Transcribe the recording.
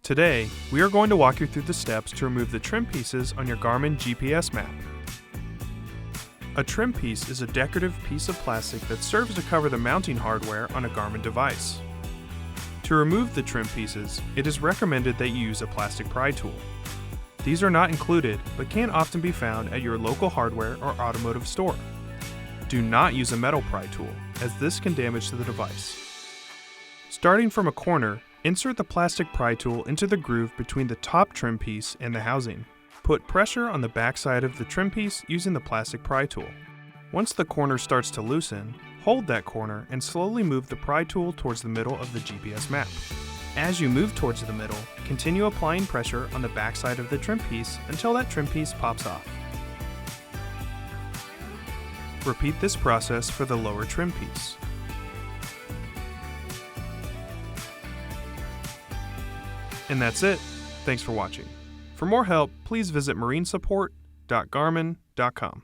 Today, we are going to walk you through the steps to remove the trim pieces on your Garmin GPSMAP. A trim piece is a decorative piece of plastic that serves to cover the mounting hardware on a Garmin device. To remove the trim pieces, it is recommended that you use a plastic pry tool. These are not included, but can often be found at your local hardware or automotive store. Do not use a metal pry tool, as this can damage the device. Starting from a corner, insert the plastic pry tool into the groove between the top trim piece and the housing. Put pressure on the back side of the trim piece using the plastic pry tool. Once the corner starts to loosen, hold that corner and slowly move the pry tool towards the middle of the GPSMAP. As you move towards the middle, continue applying pressure on the back side of the trim piece until that trim piece pops off. Repeat this process for the lower trim piece. And that's it. Thanks for watching. For more help, please visit marinesupport.garmin.com.